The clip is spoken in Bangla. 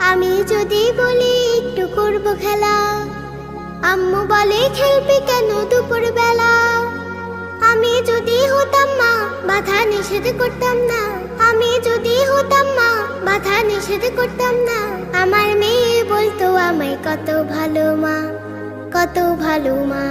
আমি যদি বলি একটু করব খেলা, আম্মু বলে খেলবি কেন দুপুর বেলা। আমি যদি হতাম মা বাধা নিষেধ করতাম না, আমি যদি হতাম মা বাধা নিষেধ করতাম না। আমার মেয়ে বলতো আমায় কত ভালো মা, কত ভালো মা।